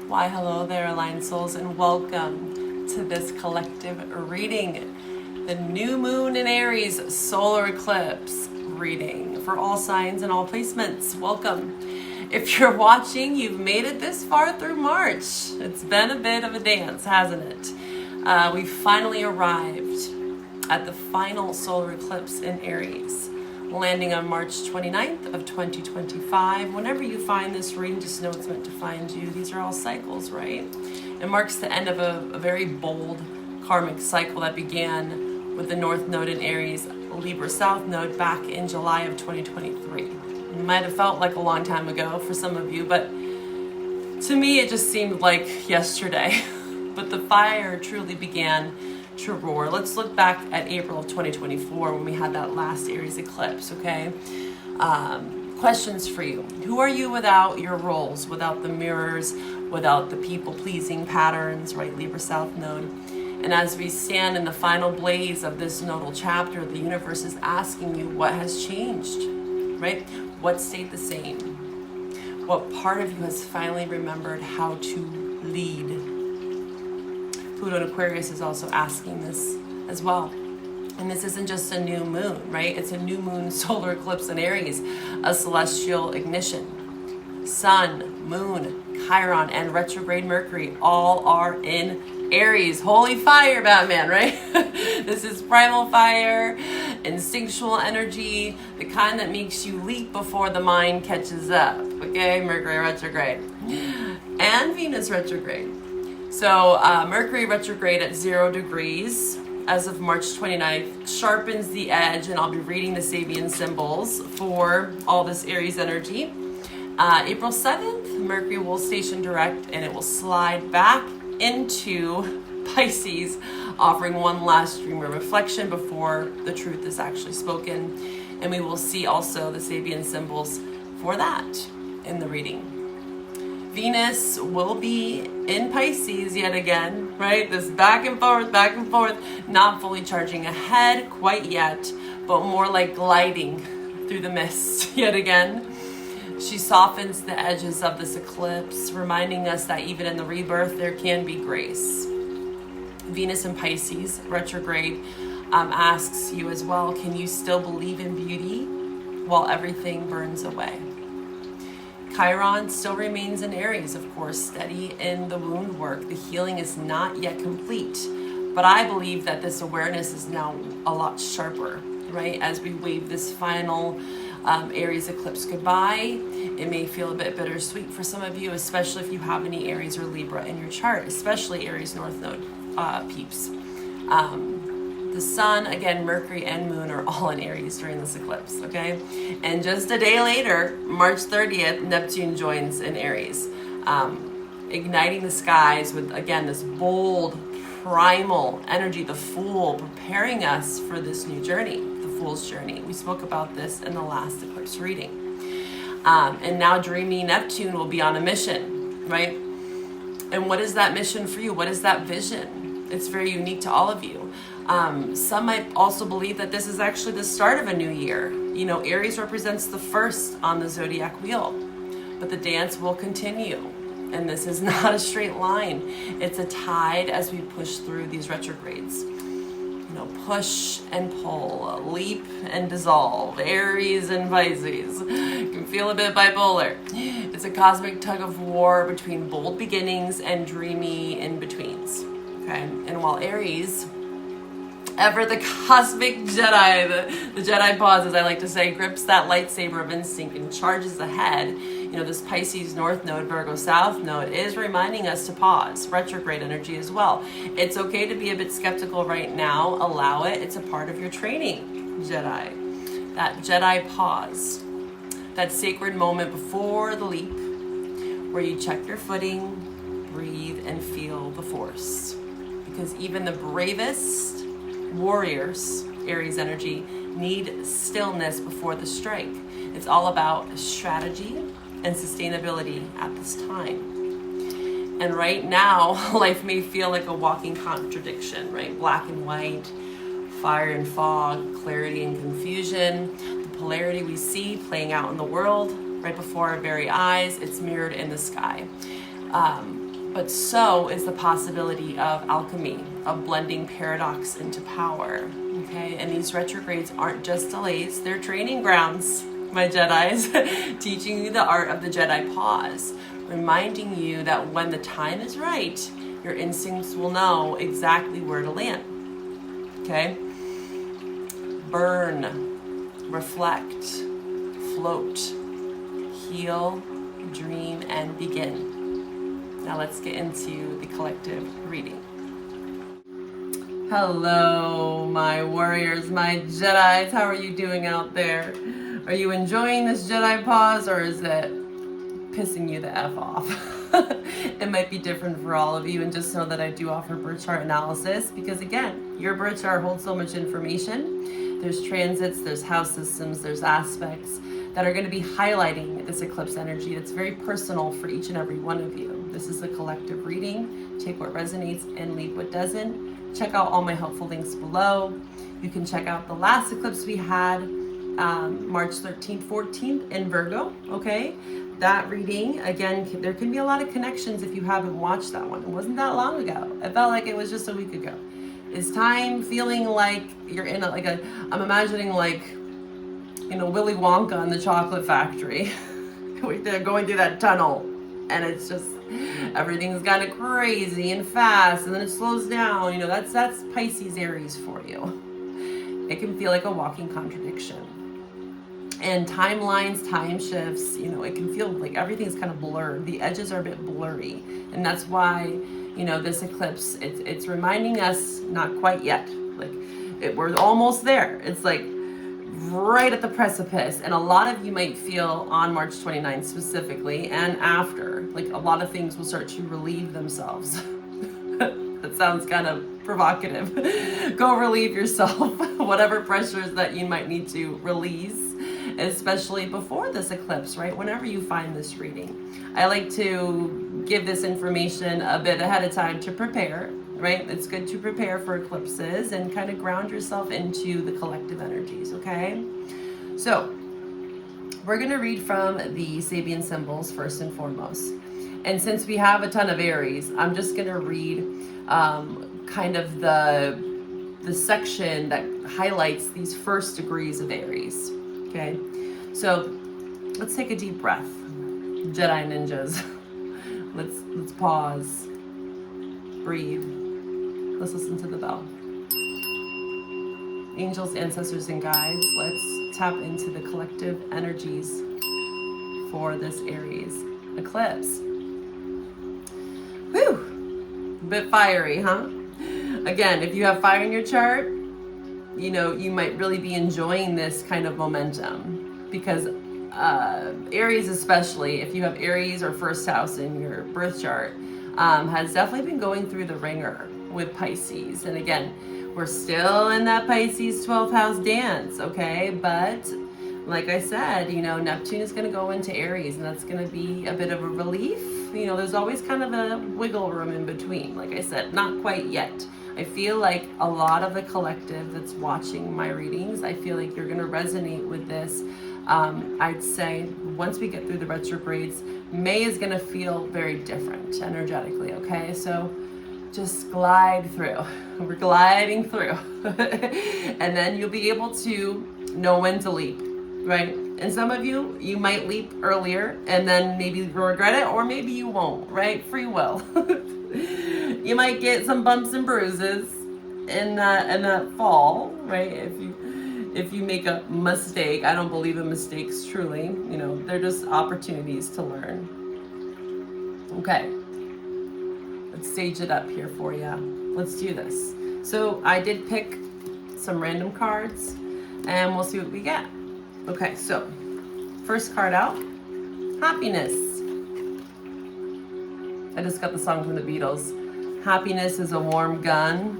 Why, hello there, aligned souls, and welcome to this collective reading. The new moon in Aries solar eclipse reading for all signs and all placements. Welcome. If you're watching, you've made it this far through March. It's been a bit of a dance, hasn't it? We finally arrived at the final solar eclipse in Aries, landing on March 29th of 2025. Whenever you find this reading, just know it's meant to find you. These are all cycles, right? It marks the end of a very bold karmic cycle that began with the North Node in Aries, Libra South Node back in July of 2023. It might have felt like a long time ago for some of you, but to me it just seemed like yesterday. But the fire truly began to roar. Let's look back at April of 2024 when we had that last Aries eclipse, okay? Questions for you. Who are you without your roles, without the mirrors, without the people-pleasing patterns, right? Libra South Node. And as we stand in the final blaze of this nodal chapter, the universe is asking you what has changed, right? What stayed the same? What part of you has finally remembered how to lead? Pluto in Aquarius is also asking this as well. And this isn't just a new moon, right? It's a new moon solar eclipse in Aries, a celestial ignition. Sun, moon, Chiron, and retrograde Mercury all are in Aries. Holy fire, Batman, right? This is primal fire, instinctual energy, the kind that makes you leap before the mind catches up, okay? Mercury retrograde. And Venus retrograde. So Mercury retrograde at 0 degrees as of March 29th sharpens the edge, and I'll be reading the Sabian symbols for all this Aries energy. April 7th, Mercury will station direct and it will slide back into Pisces, offering one last stream of reflection before the truth is actually spoken. And we will see also the Sabian symbols for that in the reading. Venus will be in Pisces yet again, right? This back and forth, not fully charging ahead quite yet, but more like gliding through the mist yet again. She softens the edges of this eclipse, reminding us that even in the rebirth, there can be grace. Venus in Pisces, retrograde, asks you as well, can you still believe in beauty while everything burns away? Chiron still remains in Aries, of course, steady in the wound work. The healing is not yet complete, but I believe that this awareness is now a lot sharper, right? As we wave this final Aries eclipse goodbye, it may feel a bit bittersweet for some of you, especially if you have any Aries or Libra in your chart, especially Aries North Node peeps. The sun, again, Mercury and moon are all in Aries during this eclipse, okay? And just a day later, March 30th, Neptune joins in Aries, igniting the skies with, again, this bold, primal energy, the Fool, preparing us for this new journey, the Fool's journey. We spoke about this in the last eclipse reading. And now dreamy Neptune will be on a mission, right? And what is that mission for you? What is that vision? It's very unique to all of you. Some might also believe that this is actually the start of a new year. You know, Aries represents the first on the zodiac wheel, but the dance will continue. And this is not a straight line. It's a tide as we push through these retrogrades. You know, push and pull, leap and dissolve, Aries and Pisces. You can feel a bit bipolar. It's a cosmic tug of war between bold beginnings and dreamy in-betweens. Okay, and while Aries, ever the cosmic Jedi, the Jedi pause, as I like to say, grips that lightsaber of instinct and charges ahead. You know, this Pisces North Node, Virgo South Node is reminding us to pause. Retrograde energy as well. It's okay to be a bit skeptical right now. Allow it. It's a part of your training, Jedi. That Jedi pause. That sacred moment before the leap where you check your footing, breathe, and feel the force. Because even the bravest warriors, Aries energy, need stillness before the strike. It's all about strategy and sustainability at this time. And right now, life may feel like a walking contradiction, right? Black and white, fire and fog, clarity and confusion. The polarity we see playing out in the world right before our very eyes, it's mirrored in the sky. but so is the possibility of alchemy, of blending paradox into power. Okay, and these retrogrades aren't just delays, they're training grounds, my Jedis, teaching you the art of the Jedi pause, reminding you that when the time is right, your instincts will know exactly where to land. Okay? Burn, reflect, float, heal, dream, and begin. Now let's get into the collective reading. Hello, my warriors, my Jedis. How are you doing out there? Are you enjoying this Jedi pause, or is it pissing you the F off? It might be different for all of you, and just know that I do offer birth chart analysis because, again, your birth chart holds so much information. There's transits, there's house systems, there's aspects that are going to be highlighting this eclipse energy. It's very personal for each and every one of you. This is a collective reading. Take what resonates and leave what doesn't. Check out all my helpful links below. You can check out the last eclipse we had, March 13th, 14th in Virgo, okay? That reading, again, there can be a lot of connections if you haven't watched that one. It wasn't that long ago. It felt like it was just a week ago. Is time feeling like you're in I'm imagining Willy Wonka in the chocolate factory. They're going through that tunnel and it's just, everything's kind of crazy and fast and then it slows down. That's Pisces Aries for you. It can feel like a walking contradiction. And timelines, time shifts, it can feel like everything's kind of blurred. The edges are a bit blurry. And that's why, this eclipse, it's reminding us, not quite yet. We're almost there. It's right at the precipice. And a lot of you might feel on March 29th specifically and after, a lot of things will start to relieve themselves. That sounds kind of provocative. Go relieve yourself, whatever pressures that you might need to release, especially before this eclipse, right? Whenever you find this reading. I like to give this information a bit ahead of time to prepare, right? It's good to prepare for eclipses and kind of ground yourself into the collective energies, okay? So, we're going to read from the Sabian symbols first and foremost. And since we have a ton of Aries, I'm just going to read kind of the section that highlights these first degrees of Aries, okay? So, let's take a deep breath. Jedi ninjas. Let's pause. Breathe. Let's listen to the bell. Angels, ancestors, and guides, let's tap into the collective energies for this Aries eclipse. Whew! A bit fiery, huh? Again, if you have fire in your chart, you might really be enjoying this kind of momentum because Aries, especially if you have Aries or first house in your birth chart, has definitely been going through the ringer with Pisces. And again, we're still in that Pisces 12th house dance, okay? But like I said, Neptune is going to go into Aries and that's going to be a bit of a relief. There's always kind of a wiggle room in between. Like I said, not quite yet. I feel like a lot of the collective that's watching my readings, I feel like you're going to resonate with this. I'd say once we get through the retrogrades, May is going to feel very different energetically, okay? So just glide through. We're gliding through. And then you'll be able to know when to leap, right? And some of you might leap earlier and then maybe regret it, or maybe you won't, right? Free will. You might get some bumps and bruises in that fall, right? If you make a mistake. I don't believe in mistakes, truly. They're just opportunities to learn. Okay. Let's stage it up here for you. Let's do this. So I did pick some random cards and we'll see what we get. Okay, so first card out, happiness. I just got the song from the Beatles. Happiness is a warm gun.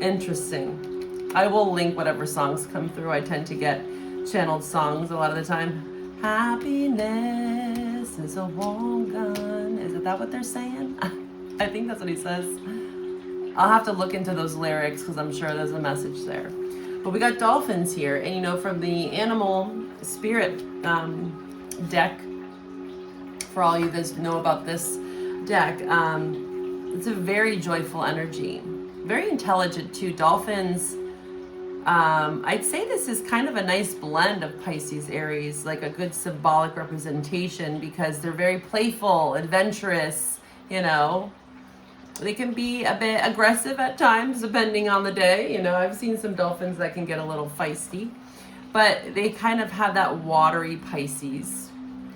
Interesting. I will link whatever songs come through. I tend to get channeled songs a lot of the time. Happiness is a warm gun. Is that what they're saying? I think that's what he says. I'll have to look into those lyrics because I'm sure there's a message there. But we got dolphins here. And from the animal spirit deck, for all you guys know about this deck. It's a very joyful energy, very intelligent too. Dolphins, I'd say this is kind of a nice blend of Pisces, Aries, like a good symbolic representation, because they're very playful, adventurous, you know. They can be a bit aggressive at times, depending on the day. You know, I've seen some dolphins that can get a little feisty, but they kind of have that watery Pisces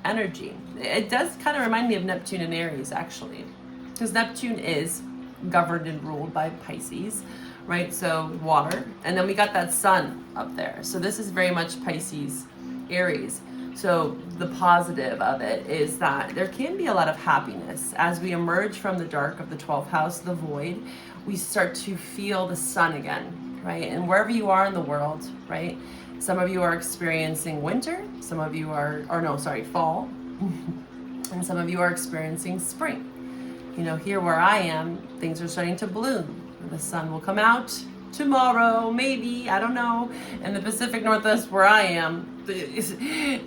energy. It does kind of remind me of Neptune and Aries, actually, because Neptune is governed and ruled by Pisces, right? So water, and then we got that sun up there. So this is very much Pisces, Aries. So the positive of it is that there can be a lot of happiness as we emerge from the dark of the 12th house, the void. We start to feel the sun again, right? And wherever you are in the world, right? Some of you are experiencing winter, some of you are, or no, sorry, fall, and some of you are experiencing spring. You know, here where I am, things are starting to bloom. The sun will come out tomorrow, maybe, I don't know. In the Pacific Northwest where I am,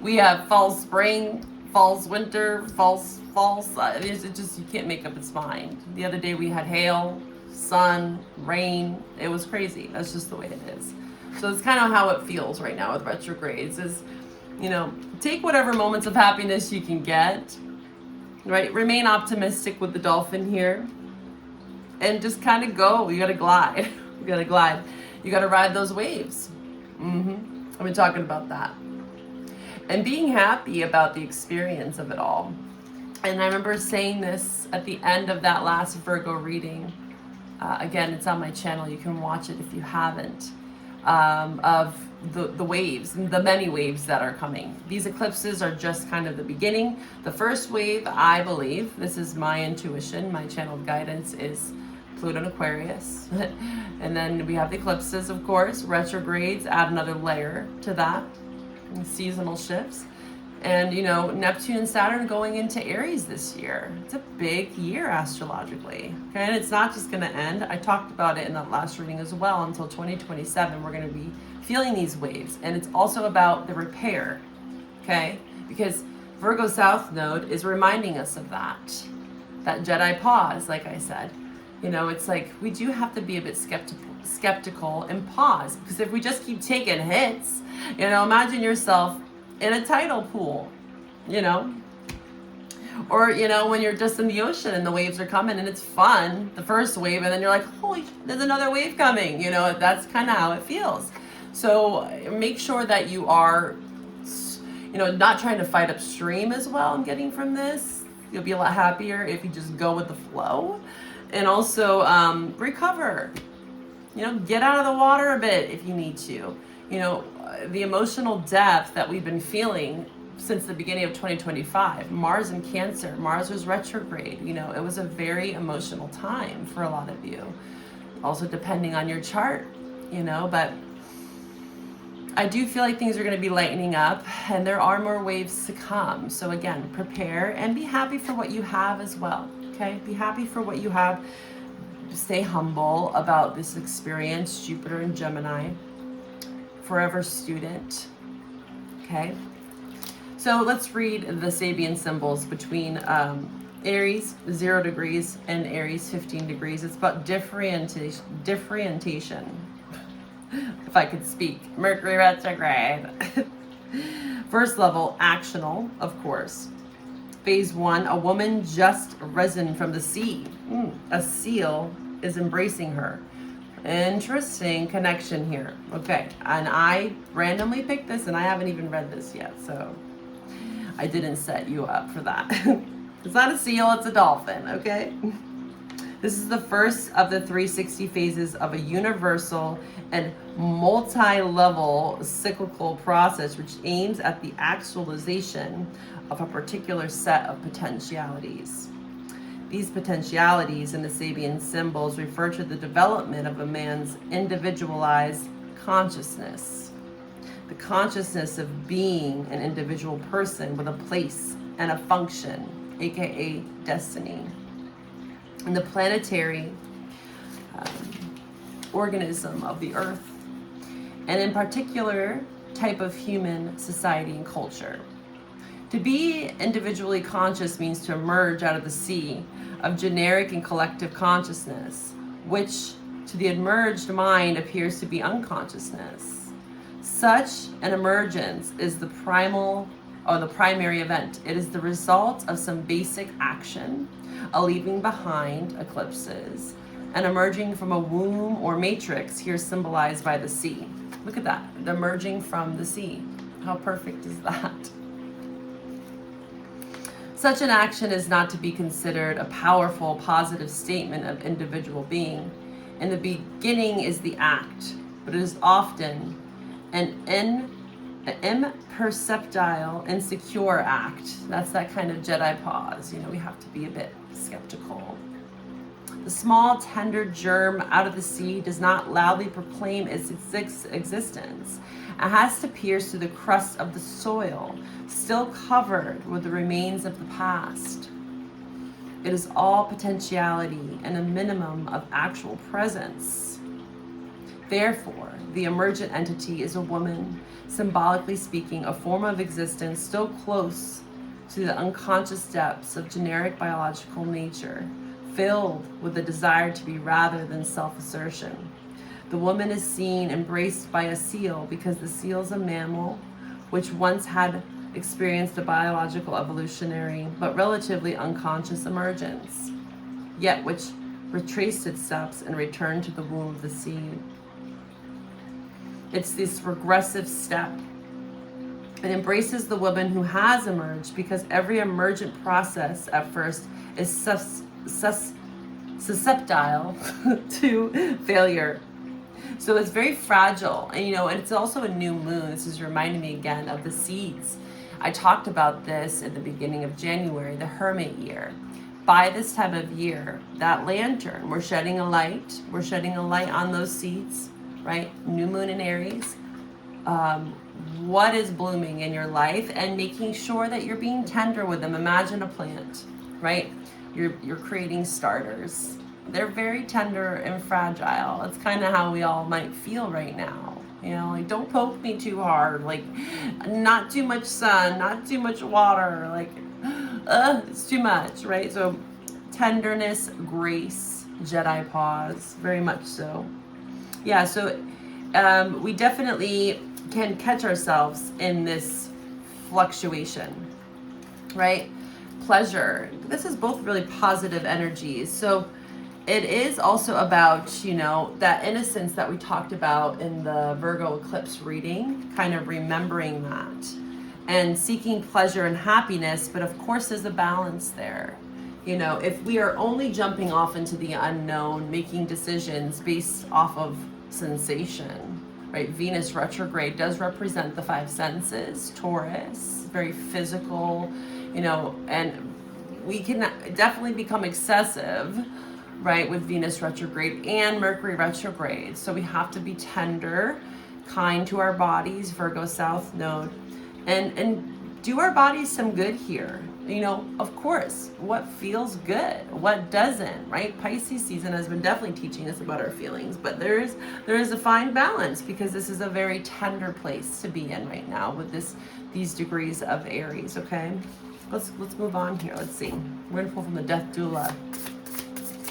we have fall spring, falls winter, falls. It just, you can't make up its mind. The other day we had hail, sun, rain. It was crazy. That's just the way it is. So it's kind of how it feels right now with retrogrades is, you know, take whatever moments of happiness you can get, right? Remain optimistic with the dolphin here and just kind of go. You got to glide. You got to glide. You got to ride those waves. I've been talking about that. And being happy about the experience of it all. And I remember saying this at the end of that last Virgo reading. Again, it's on my channel. You can watch it if you haven't. Of the waves, the many waves that are coming. These eclipses are just kind of the beginning. The first wave, I believe, this is my intuition, my channeled guidance, is Pluto and Aquarius. And then we have the eclipses, of course, retrogrades, add another layer to that, and seasonal shifts. And, you know, Neptune and Saturn going into Aries this year. It's a big year astrologically. Okay, and it's not just going to end. I talked about it in that last reading as well. Until 2027, we're going to be feeling these waves. And it's also about the repair, okay? Because Virgo South Node is reminding us of that. That Jedi pause, like I said. You know, it's like we do have to be a bit skeptical and pause. Because if we just keep taking hits, you know, imagine yourself in a tidal pool, you know, or, you know, when you're just in the ocean and the waves are coming and it's fun, the first wave, and then you're like, holy, there's another wave coming, you know, that's kind of how it feels. So make sure that you are, you know, not trying to fight upstream as well. I'm getting from this. You'll be a lot happier if you just go with the flow. And also recover, you know, get out of the water a bit if you need to. You know, the emotional depth that we've been feeling since the beginning of 2025, Mars in Cancer, Mars was retrograde, you know, it was a very emotional time for a lot of you. Also depending on your chart, you know, but I do feel like things are going to be lightening up and there are more waves to come. So again, prepare and be happy for what you have as well, okay? Be happy for what you have. Stay humble about this experience, Jupiter and Gemini. Forever student. Okay, so let's read the Sabian symbols between Aries 0 degrees and Aries 15 degrees. It's about differentiation. If I could speak. Mercury retrograde. First level, actional, of course. Phase 1, a woman just risen from the sea. A seal is embracing her. Interesting connection here. Okay, and I randomly picked this and I haven't even read this yet, so I didn't set you up for that. It's not a seal, it's a dolphin, okay? This is the first of the 360 phases of a universal and multi-level cyclical process which aims at the actualization of a particular set of potentialities. These potentialities in the Sabian symbols refer to the development of a man's individualized consciousness. The consciousness of being an individual person with a place and a function, aka destiny. And the planetary organism of the earth, and in particular type of human society and culture. To be individually conscious means to emerge out of the sea of generic and collective consciousness, which to the emerged mind appears to be unconsciousness. Such an emergence is the primary event. It is the result of some basic action, a leaving behind eclipses, and emerging from a womb or matrix, here symbolized by the sea. Look at that, emerging from the sea. How perfect is that? Such an action is not to be considered a powerful, positive statement of individual being. In the beginning is the act, but it is often an imperceptile, insecure act. That's that kind of Jedi pause. We have to be a bit skeptical. The small, tender germ out of the sea does not loudly proclaim its existence. It has to pierce through the crust of the soil, still covered with the remains of the past. It is all potentiality and a minimum of actual presence. Therefore, the emergent entity is a woman, symbolically speaking, a form of existence still close to the unconscious depths of generic biological nature, filled with the desire to be rather than self-assertion. The woman is seen embraced by a seal because the seal is a mammal which once had experienced a biological evolutionary but relatively unconscious emergence, yet which retraced its steps and returned to the womb of the seed. It's this regressive step. It embraces the woman who has emerged because every emergent process at first is susceptible to failure. So it's very fragile, and and it's also a new moon. This is reminding me again of the seeds. I talked about this at the beginning of January, the Hermit year. By this time of year, that lantern, we're shedding a light. We're shedding a light on those seeds, right? New moon in Aries. What is blooming in your life, and making sure that you're being tender with them. Imagine a plant, right? You're creating starters. They're very tender and fragile. It's kind of how we all might feel right now. Like, don't poke me too hard. Like, not too much sun, not too much water. Like, it's too much, right? So, tenderness, grace, Jedi pause, very much so. Yeah, so we definitely can catch ourselves in this fluctuation, right? Pleasure. This is both really positive energies. So it is also about, that innocence that we talked about in the Virgo eclipse reading, kind of remembering that and seeking pleasure and happiness. But of course, there's a balance there. If we are only jumping off into the unknown, making decisions based off of sensation, right? Venus retrograde does represent the five senses, Taurus, very physical, and we can definitely become excessive, right, with Venus retrograde and Mercury retrograde. So we have to be tender, kind to our bodies, Virgo South Node, and do our bodies some good here. Of course, what feels good, what doesn't, right? Pisces season has been definitely teaching us about our feelings, but there is a fine balance, because this is a very tender place to be in right now with these degrees of Aries. Okay, let's move on here. Let's see. We're gonna pull from the Death Doula.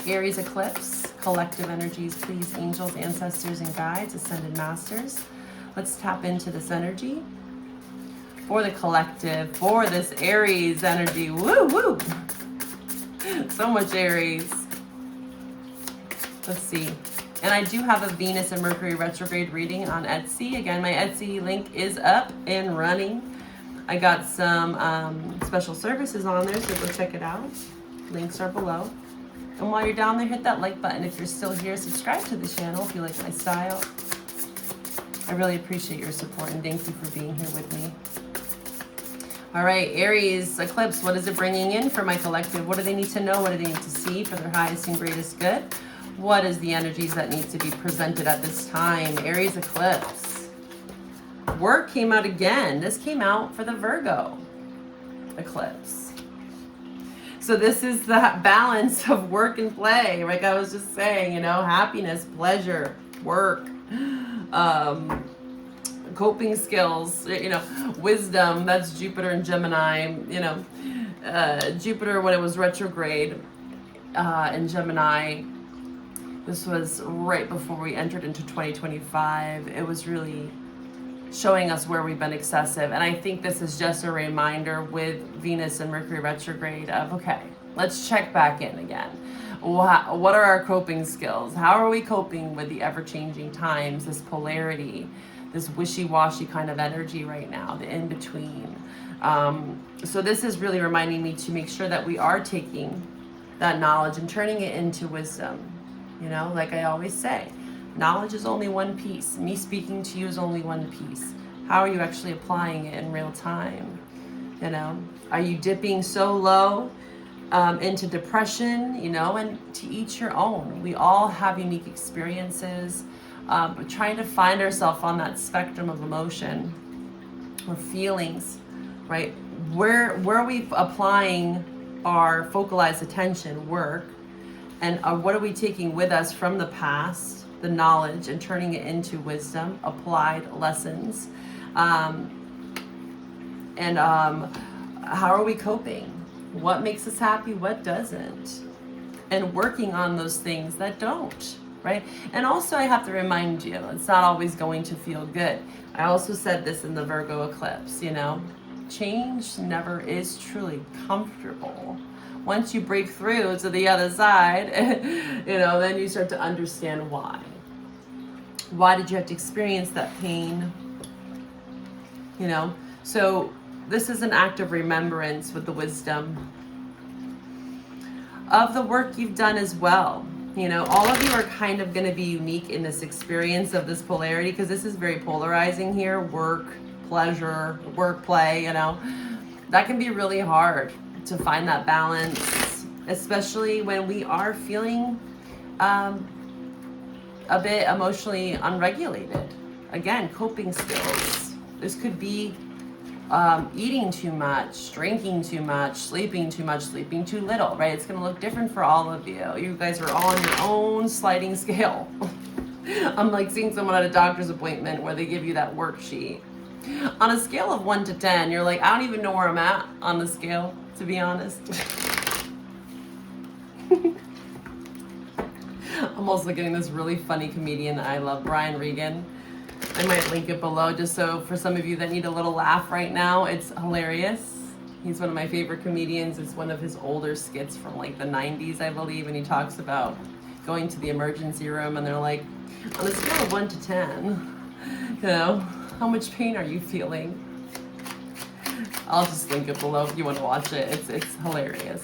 Aries eclipse, collective energies, please, angels, ancestors, and guides, ascended masters. Let's tap into this energy for the collective, for this Aries energy. Woo, woo. So much Aries. Let's see. And I do have a Venus and Mercury retrograde reading on Etsy. Again, my Etsy link is up and running. I got some special services on there, so go check it out. Links are below. And while you're down there, hit that like button if you're still here. Subscribe to the channel if you like my style. I really appreciate your support, and thank you for being here with me. All right, Aries eclipse, what is it bringing in for my collective? What do they need to know? What do they need to see for their highest and greatest good? What is the energies that need to be presented at this time? Aries eclipse. Work came out again. This came out for the Virgo eclipse. So this is that balance of work and play. Like I was just saying, happiness, pleasure, work, coping skills, wisdom, that's Jupiter and Gemini, Jupiter when it was retrograde in Gemini. This was right before we entered into 2025. It was really showing us where we've been excessive. And I think this is just a reminder with Venus and Mercury retrograde of, okay, let's check back in again. What are our coping skills? How are we coping with the ever-changing times, this polarity, this wishy-washy kind of energy right now, the in-between? So this is really reminding me to make sure that we are taking that knowledge and turning it into wisdom. Like I always say, knowledge is only one piece. Me speaking to you is only one piece. How are you actually applying it in real time? Are you dipping so low into depression, and to each your own. We all have unique experiences, but trying to find ourselves on that spectrum of emotion or feelings, right? Where are we applying our focalized attention, work, and what are we taking with us from the past, the knowledge, and turning it into wisdom, applied lessons, and how are we coping? What makes us happy? What doesn't? And working on those things that don't, right? And also I have to remind you, it's not always going to feel good. I also said this in the Virgo eclipse, change never is truly comfortable. Once you break through to the other side, then you start to understand why. Why did you have to experience that pain? So this is an act of remembrance with the wisdom of the work you've done as well. All of you are kind of going to be unique in this experience of this polarity, because this is very polarizing here. Work, pleasure, work, play, that can be really hard to find that balance, especially when we are feeling a bit emotionally unregulated. Again, coping skills. This could be eating too much, drinking too much, sleeping too little, right? It's going to look different for all of you. You guys are all on your own sliding scale. I'm like seeing someone at a doctor's appointment where they give you that worksheet. On a scale of 1 to 10, you're like, I don't even know where I'm at on the scale, to be honest. I'm also getting this really funny comedian that I love, Brian Regan. I might link it below just so for some of you that need a little laugh right now. It's hilarious. He's one of my favorite comedians. It's one of his older skits from like the 90s, I believe, and he talks about going to the emergency room and they're like, on a scale of 1 to 10, how much pain are you feeling? I'll just link it below if you want to watch it. It's hilarious.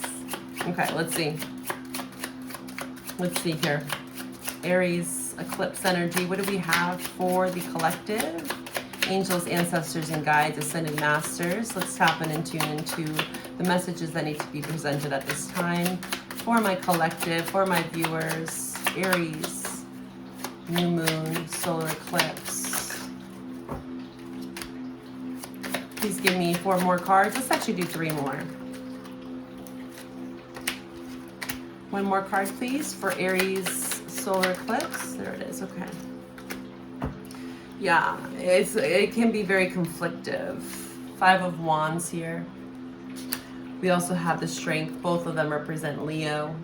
Okay, let's see. Let's see here. Aries, eclipse energy. What do we have for the collective? Angels, ancestors, and guides, ascended masters. Let's tap in and tune into the messages that need to be presented at this time for my collective, for my viewers. Aries, new moon, solar eclipse. Please give me 4 more cards. Let's actually do 3 more. 1 more card, please, for Aries solar eclipse. There it is. Okay. Yeah, it can be very conflictive. 5 of Wands here. We also have the Strength. Both of them represent Leo.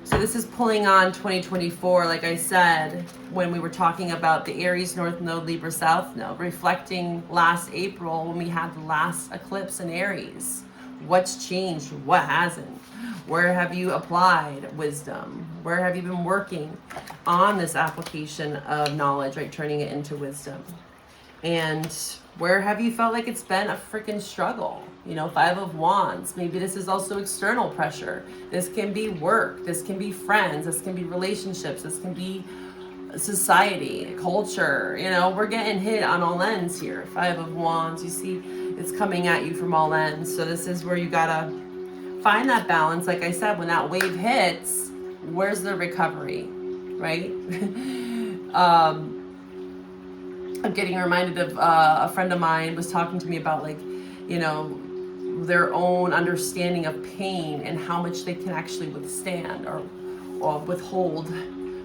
So this is pulling on 2024, like I said, when we were talking about the Aries North Node, Libra South Node, reflecting last April when we had the last eclipse in Aries. What's changed? What hasn't? Where have you applied wisdom? Where have you been working on this application of knowledge, right? Turning it into wisdom. And where have you felt like it's been a freaking struggle? 5 of Wands. Maybe this is also external pressure. This can be work. This can be friends. This can be relationships. This can be society, culture. We're getting hit on all ends here. 5 of Wands. You see, it's coming at you from all ends. So this is where you gotta find that balance. Like I said, when that wave hits, where's the recovery, right? I'm getting reminded of a friend of mine was talking to me about their own understanding of pain and how much they can actually withstand or withhold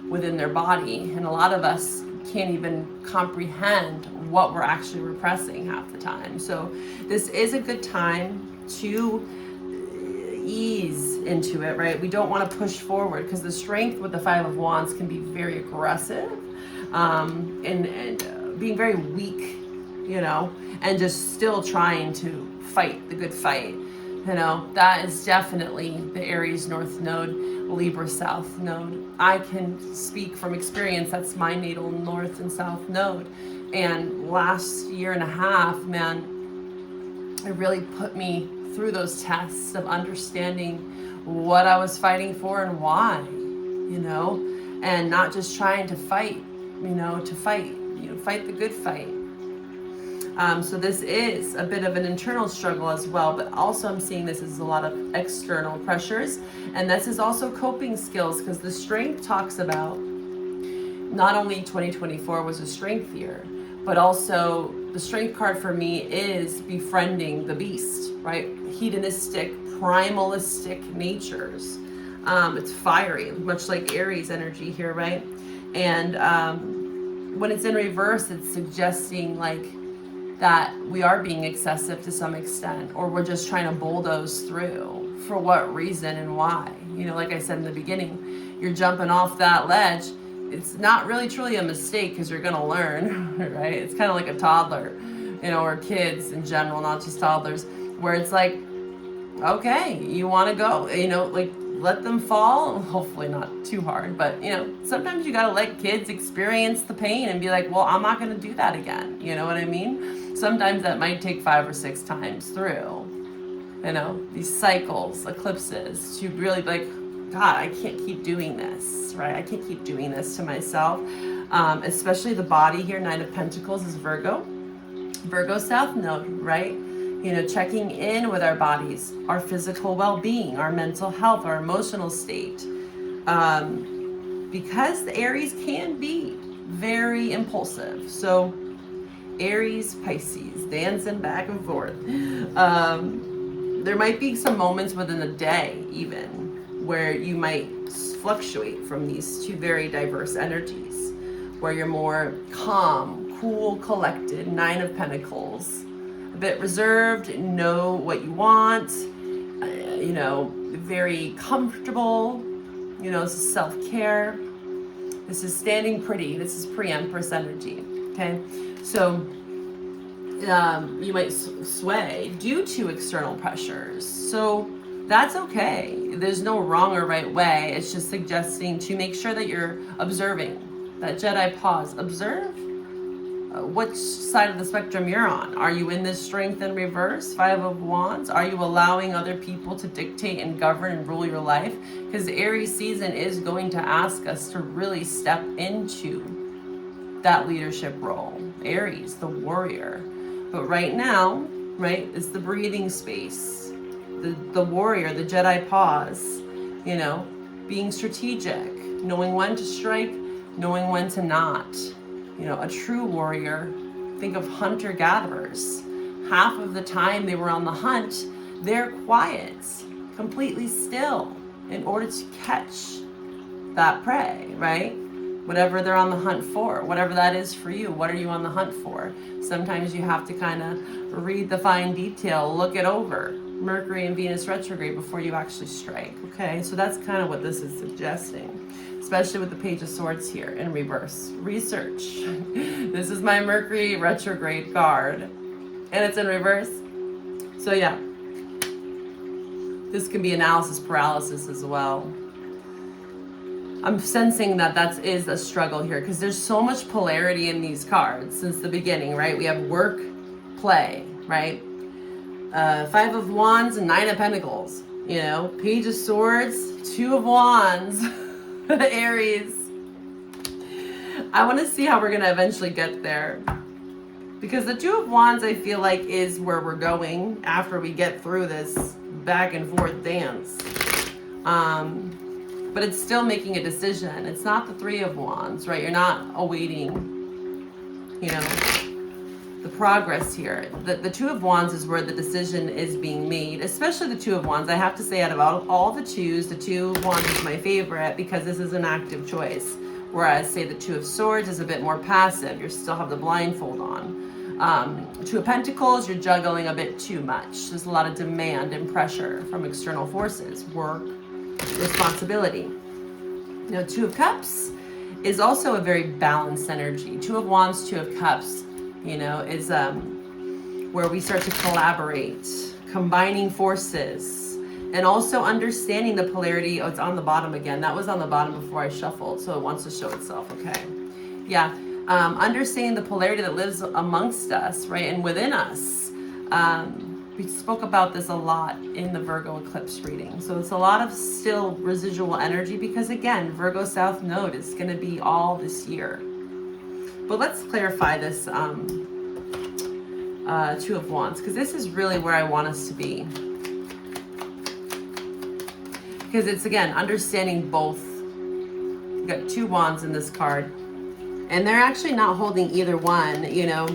within their body. And a lot of us can't even comprehend what we're actually repressing half the time. So this is a good time to ease into it, right? We don't want to push forward because the strength with the Five of Wands can be very aggressive, and being very weak, you know, and just still trying to fight the good fight. You know, that is definitely the Aries North Node, Libra South Node. I can speak from experience. That's my natal North and South Node. And last year and a half, man, it really put me through those tests of understanding what I was fighting for and why, you know, and not just trying to fight, you know, to fight, you know, fight the good fight. So this is a bit of an internal struggle as well, but also I'm seeing this as a lot of external pressures. And this is also coping skills, because the strength talks about not only 2024 was a strength year, but also the strength card for me is befriending the beast, right? Hedonistic, primalistic natures. It's fiery, much like Aries energy here, right? And when it's in reverse, it's suggesting like that we are being excessive to some extent, or we're just trying to bulldoze through. For what reason and why? You know, like I said in the beginning, you're jumping off that ledge. It's not really truly a mistake because you're gonna learn, right? It's kind of like a toddler, you know, or kids in general, not just toddlers, where it's like, okay, you want to go, you know, like let them fall, hopefully not too hard, but you know, sometimes you got to let kids experience the pain and be like, well, I'm not going to do that again. You know what I mean? Sometimes that might take 5 or 6 times through, you know, these cycles, eclipses, to really be like, God, I can't keep doing this, right? I can't keep doing this to myself. Especially the body here, Nine of Pentacles is Virgo South Node, right? You know, checking in with our bodies, our physical well-being, our mental health, our emotional state. Because the Aries can be very impulsive. So Aries, Pisces, dancing back and forth. There might be some moments within a day even where you might fluctuate from these two very diverse energies, where you're more calm, cool, collected, Nine of Pentacles, a bit reserved, know what you want, you know, very comfortable, you know, this is self-care, this is standing pretty, this is pre-Empress energy, okay? So you might sway due to external pressures, so that's okay. There's no wrong or right way. It's just suggesting to make sure that you're observing, that Jedi pause, observe which side of the spectrum you're on. Are you in this strength in reverse, Five of Wands? Are you allowing other people to dictate and govern and rule your life? Because Aries season is going to ask us to really step into that leadership role. Aries, the warrior. But right now, right, it's the breathing space. The warrior, the Jedi pause, you know, being strategic, knowing when to strike, knowing when to not. You know, a true warrior, think of hunter-gatherers. Half of the time they were on the hunt, they're quiet, completely still, in order to catch that prey, right? Whatever they're on the hunt for, whatever that is for you, what are you on the hunt for? Sometimes you have to kind of read the fine detail, look it over. Mercury and Venus retrograde before you actually strike, okay? So that's kind of what this is suggesting, especially with the Page of Swords here in reverse. Research. This is my Mercury retrograde card, and it's in reverse. So yeah, this can be analysis paralysis as well. I'm sensing that is a struggle here because there's so much polarity in these cards since the beginning, right? We have work, play, right? Five of Wands and Nine of Pentacles, you know, Page of Swords, Two of Wands, Aries. I want to see how we're going to eventually get there, because the Two of Wands, I feel like, is where we're going after we get through this back and forth dance. But it's still making a decision. It's not the Three of Wands, right? You're not awaiting, you know, the progress here. The Two of Wands is where the decision is being made, especially the Two of Wands. I have to say, out of all the twos, the Two of Wands is my favorite because this is an active choice. Whereas, say, the Two of Swords is a bit more passive. You still have the blindfold on. Two of Pentacles, you're juggling a bit too much. There's a lot of demand and pressure from external forces, work, responsibility. You know, Two of Cups is also a very balanced energy. Two of Wands, Two of Cups, you know, is where we start to collaborate, combining forces, and also understanding the polarity. Oh, it's on the bottom again. That was on the bottom before I shuffled, so it wants to show itself. Okay. Yeah. Understanding the polarity that lives amongst us, right, and within us. We spoke about this a lot in the Virgo eclipse reading. So it's a lot of still residual energy because, again, Virgo South Node is going to be all this year. But let's clarify this Two of Wands, because this is really where I want us to be. Because it's, again, understanding both. We've got two wands in this card. And they're actually not holding either one, you know.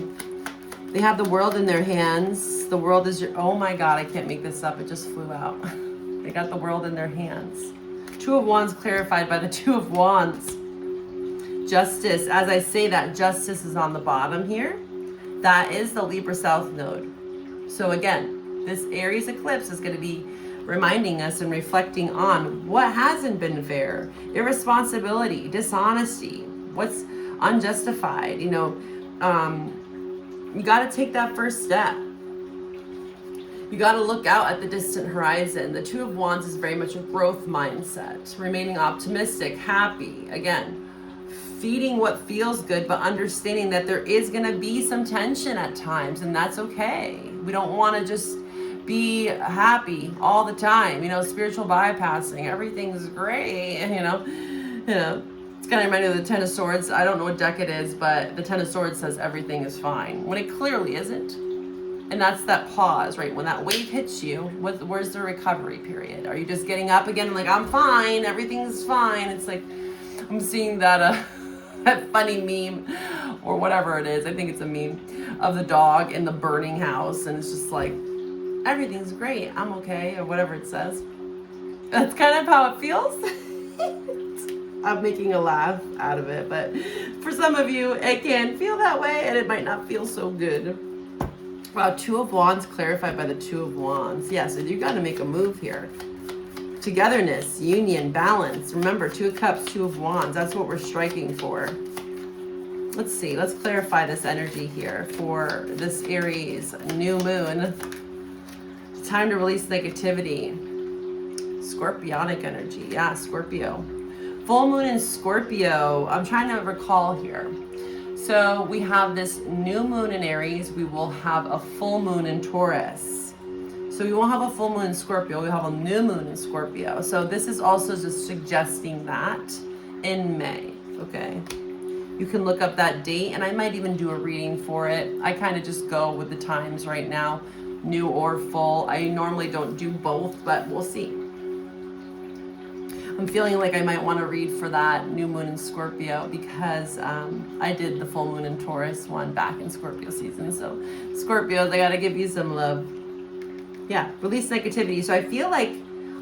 They have the world in their hands. The world is your, oh my God, I can't make this up. It just flew out. They got the world in their hands. Two of Wands clarified by the Two of Wands. Justice, as I say that, justice is on the bottom here. That is the Libra South Node. So again, this Aries eclipse is going to be reminding us and reflecting on what hasn't been fair, irresponsibility, dishonesty, what's unjustified. You know, you got to take that first step. You got to look out at the distant horizon. The Two of Wands is very much a growth mindset, remaining optimistic, happy, again, feeding what feels good, but understanding that there is going to be some tension at times, and that's okay. We don't want to just be happy all the time, you know, spiritual bypassing, everything's great, you know. It's kind of reminding me of the Ten of Swords. I don't know what deck it is, but the Ten of Swords says everything is fine, when it clearly isn't. And that's that pause, right? When that wave hits you, where's the recovery period? Are you just getting up again and like, I'm fine, everything's fine? It's like, I'm seeing that that funny meme or whatever it is. I think it's a meme of the dog in the burning house, and it's just like, everything's great, I'm okay, or whatever it says. That's kind of how it feels. I'm making a laugh out of it, but for some of you, it can feel that way, and it might not feel so good. Wow, Two of Wands clarified by the Two of Wands. Yeah, so you got to make a move here. Togetherness, union, balance. Remember, Two of Cups, Two of Wands. That's what we're striking for. Let's see. Let's clarify this energy here for this Aries new moon. It's time to release negativity. Scorpionic energy. Yeah, Scorpio. Full moon in Scorpio. I'm trying to recall here. So we have this new moon in Aries. We will have a full moon in Taurus. So we won't have a full moon in Scorpio. We have a new moon in Scorpio. So this is also just suggesting that in May. Okay. You can look up that date, and I might even do a reading for it. I kind of just go with the times right now, new or full. I normally don't do both, but we'll see. I'm feeling like I might want to read for that new moon in Scorpio because I did the full moon in Taurus one back in Scorpio season. So Scorpios, I got to give you some love. Yeah, release negativity. So I feel like,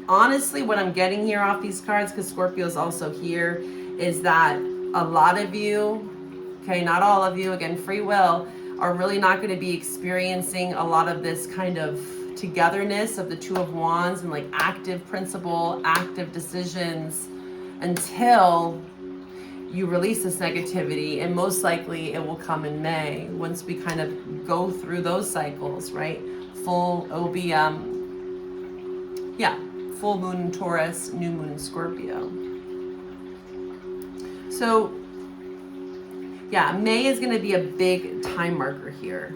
honestly, what I'm getting here off these cards, because Scorpio's also here, is that a lot of you, okay, not all of you, again, free will, are really not going to be experiencing a lot of this kind of togetherness of the Two of Wands and like active principle, active decisions until you release this negativity, and most likely it will come in May once we kind of go through those cycles, right? Full, it will be full moon in Taurus, new moon in Scorpio. So yeah, May is going to be a big time marker here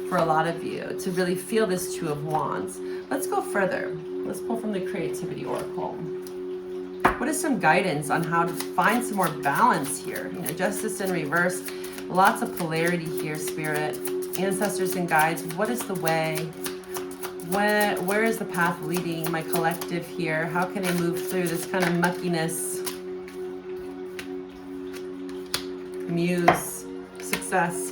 for a lot of you to really feel this Two of Wands. Let's go further. Let's pull from the Creativity Oracle. What is some guidance on how to find some more balance here? You know, justice in reverse, lots of polarity here, Spirit. Ancestors and guides, what is the way? Where is the path leading my collective here? How can I move through this kind of muckiness? Muse, success.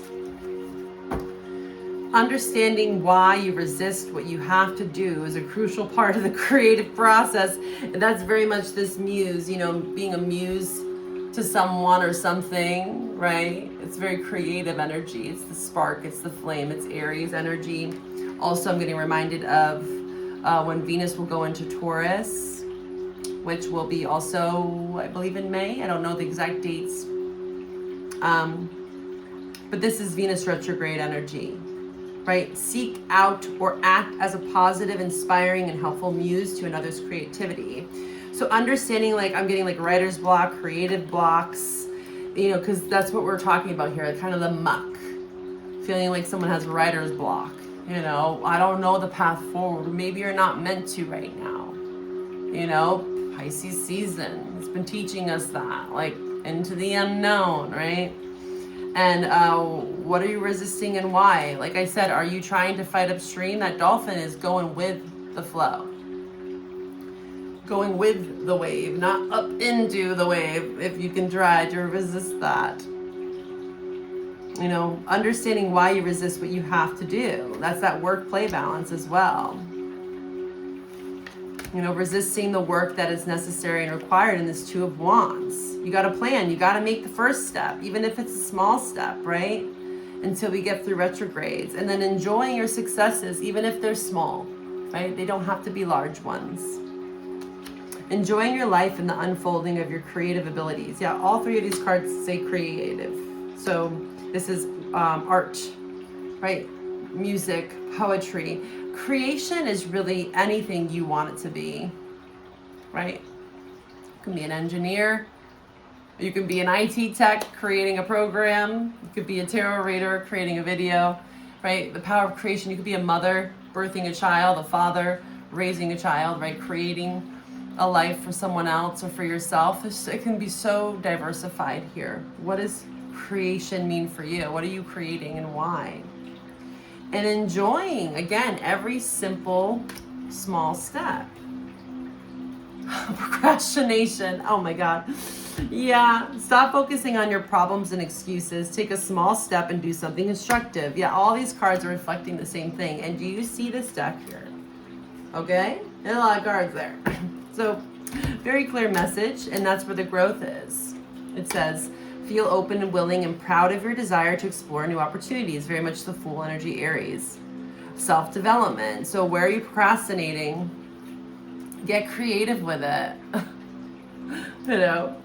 Understanding why you resist what you have to do is a crucial part of the creative process. And that's very much this muse, you know, being a muse to someone or something, right? It's very creative energy. It's the spark, it's the flame, it's Aries energy. Also, I'm getting reminded of when Venus will go into Taurus, which will be also, I believe, in May. I don't know the exact dates. But this is Venus retrograde energy, right? Seek out or act as a positive, inspiring, and helpful muse to another's creativity. So understanding, like, I'm getting like writer's block, creative blocks, you know, because that's what we're talking about here, kind of the muck. Feeling like someone has writer's block, you know, I don't know the path forward. Maybe you're not meant to right now, you know, Pisces season. It's been teaching us that, like, into the unknown, right? And what are you resisting and why? Like I said, are you trying to fight upstream? That dolphin is going with the flow. Going with the wave, not up into the wave. If you can try to resist that. You know, understanding why you resist what you have to do. That's that work-play balance as well. You know, resisting the work that is necessary and required in this Two of Wands. You got to plan. You got to make the first step, even if it's a small step, right? Until we get through retrogrades. And then enjoying your successes, even if they're small, right? They don't have to be large ones. Enjoying your life and the unfolding of your creative abilities. Yeah, all three of these cards say creative. So this is art, right? Music, poetry. Creation is really anything you want it to be, right? You can be an engineer. You can be an IT tech creating a program. You could be a tarot reader creating a video, right? The power of creation. You could be a mother birthing a child, a father raising a child, right? Creating a life for someone else or for yourself. It can be so diversified here. What does creation mean for you? What are you creating and why? And enjoying, again, every simple, small step. Procrastination. Oh my God. Yeah. Stop focusing on your problems and excuses. Take a small step and do something constructive. Yeah, all these cards are reflecting the same thing. And do you see this deck here? Okay? There's a lot of cards there. So, very clear message, and that's where the growth is. It says, feel open and willing and proud of your desire to explore new opportunities. Very much the Fool energy, Aries. Self-development. So where are you procrastinating? Get creative with it. You know,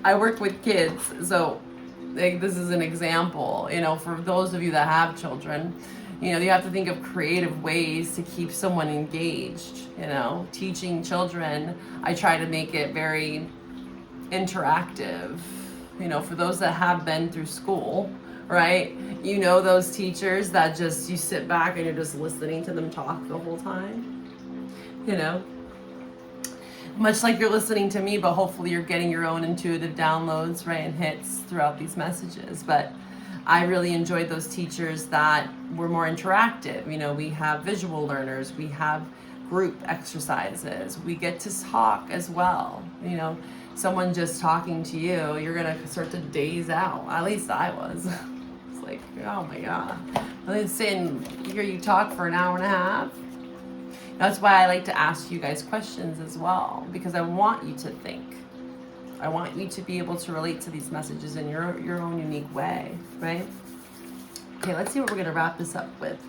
I work with kids, so like, this is an example, you know, for those of you that have children, you know, you have to think of creative ways to keep someone engaged, you know. Teaching children, I try to make it very interactive. You know, for those that have been through school, right? You know, those teachers that just, you sit back and you're just listening to them talk the whole time, you know? Much like you're listening to me, but hopefully you're getting your own intuitive downloads, right, and hits throughout these messages. But I really enjoyed those teachers that were more interactive. You know, we have visual learners, we have group exercises, we get to talk as well, you know. Someone just talking to you, you're gonna start to daze out. At least I was. It's like, oh my God. Let's sit and hear you talk for an hour and a half. That's why I like to ask you guys questions as well, because I want you to think. I want you to be able to relate to these messages in your own unique way, right? Okay, let's see what we're gonna wrap this up with.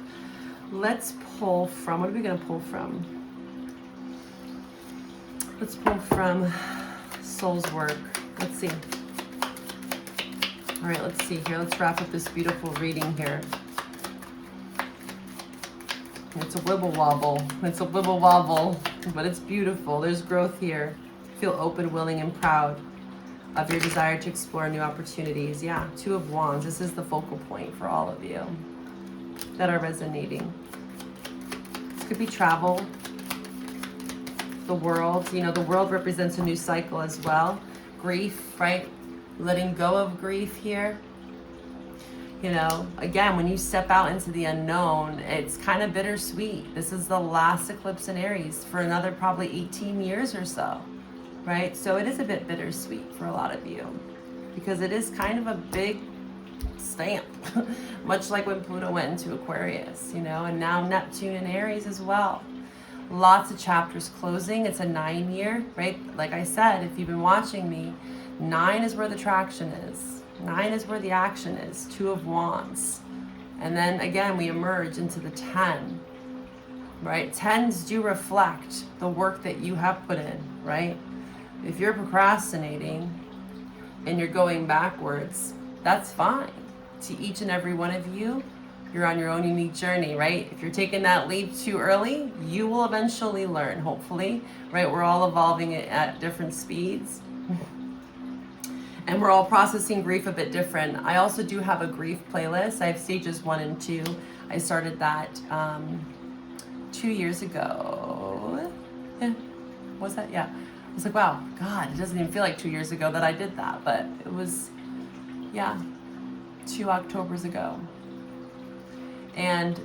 Let's pull from, what are we gonna pull from? Let's pull from Soul's Work. Let's see. All right, let's see here. Let's wrap up this beautiful reading here. It's a wibble wobble. It's a wibble wobble, but it's beautiful. There's growth here. Feel open, willing, and proud of your desire to explore new opportunities. Yeah, Two of Wands. This is the focal point for all of you that are resonating. This could be travel, the world. You know, the world represents a new cycle as well. Grief, right? Letting go of grief here. You know, again, when you step out into the unknown, it's kind of bittersweet. This is the last eclipse in Aries for another probably 18 years or so, right? So it is a bit bittersweet for a lot of you because it is kind of a big stamp, much like when Pluto went into Aquarius, you know, and now Neptune in Aries as well. Lots of chapters closing. It's a 9 year, right? Like I said, if you've been watching me, 9 is where the traction is. 9 is where the action is. 2 of Wands. And then again, we emerge into the 10, right? 10s do reflect the work that you have put in, right? If you're procrastinating and you're going backwards, that's fine. To each and every one of you, you're on your own unique journey, right? If you're taking that leap too early, you will eventually learn, hopefully, right? We're all evolving at different speeds. And we're all processing grief a bit different. I also do have a grief playlist. I have stages 1 and 2. I started that 2 years ago. Yeah. Was that? Yeah. I was like, wow, God, it doesn't even feel like 2 years ago that I did that. But it was, yeah, 2 Octobers ago. And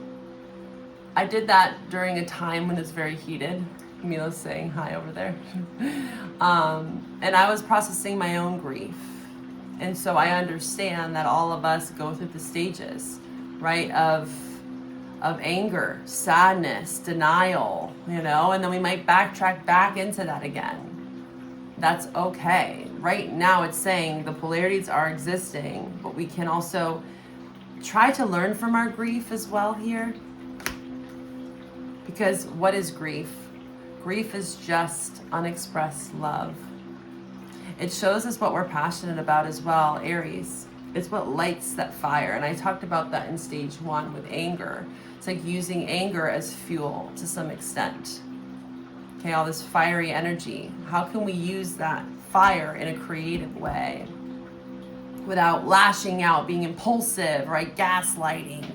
I did that during a time when it's very heated. Mila's saying hi over there. And I was processing my own grief. And so I understand that all of us go through the stages, right, of anger, sadness, denial, and then we might backtrack back into that again. That's okay. Right now it's saying the polarities are existing, but we can also try to learn from our grief as well here. Because what is grief? Grief is just unexpressed love. It shows us what we're passionate about as well, Aries. It's what lights that fire. And I talked about that in stage 1 with anger. It's like using anger as fuel to some extent. Okay, all this fiery energy. How can we use that fire in a creative way without lashing out, being impulsive, right? Gaslighting.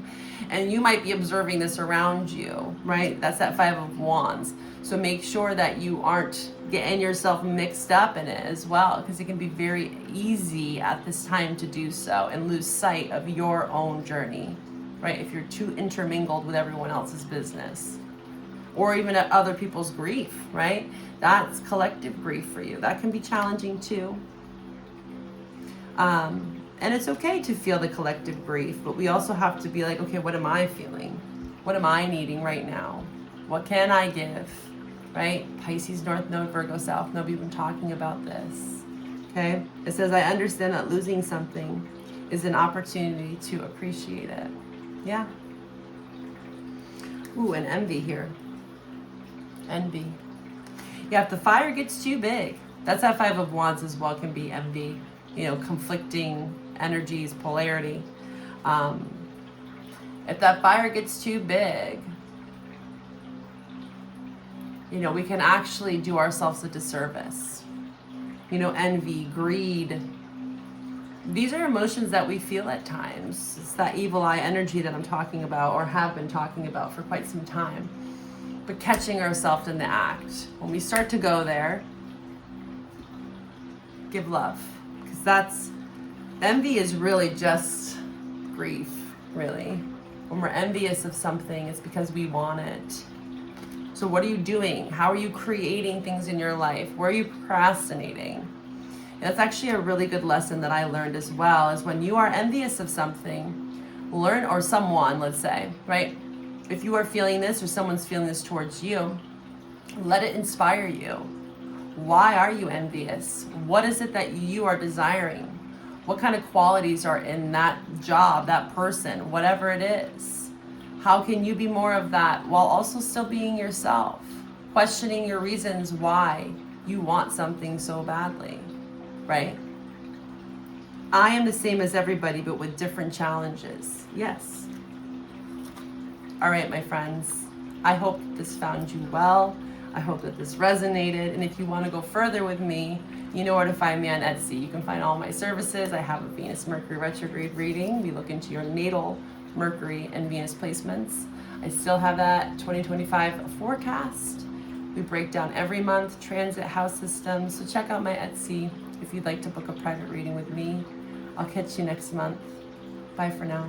And you might be observing this around you, right? That's that 5 of Wands. So make sure that you aren't getting yourself mixed up in it as well, because it can be very easy at this time to do so and lose sight of your own journey, right? If you're too intermingled with everyone else's business or even at other people's grief, right? That's collective grief for you. That can be challenging too. And it's okay to feel the collective grief, but we also have to be like, okay, what am I feeling? What am I needing right now? What can I give? Right? Pisces, North Node, Virgo, South Node, we've been talking about this. Okay? It says, I understand that losing something is an opportunity to appreciate it. Yeah. Ooh, and envy here. Envy. Yeah, if the fire gets too big, that's that 5 of Wands as well, can be envy. Conflicting energies, polarity. If that fire gets too big, we can actually do ourselves a disservice. Envy, greed. These are emotions that we feel at times. It's that evil eye energy that I'm talking about, or have been talking about for quite some time. But catching ourselves in the act. When we start to go there, give love. Because envy is really just grief, really. When we're envious of something, it's because we want it. So what are you doing? How are you creating things in your life? Where are you procrastinating? And that's actually a really good lesson that I learned as well, is when you are envious of something, or someone, let's say, right? If you are feeling this or someone's feeling this towards you, let it inspire you. Why are you envious? What is it that you are desiring? What kind of qualities are in that job, that person, whatever it is? How can you be more of that while also still being yourself? Questioning your reasons why you want something so badly, right? I am the same as everybody, but with different challenges. Yes. All right, my friends. I hope this found you well. I hope that this resonated. And if you want to go further with me, you know where to find me on Etsy. You can find all my services. I have a Venus Mercury Retrograde reading. We look into your natal Mercury and Venus placements. I still have that 2025 forecast. We break down every month transit house systems. So check out my Etsy if you'd like to book a private reading with me. I'll catch you next month. Bye for now.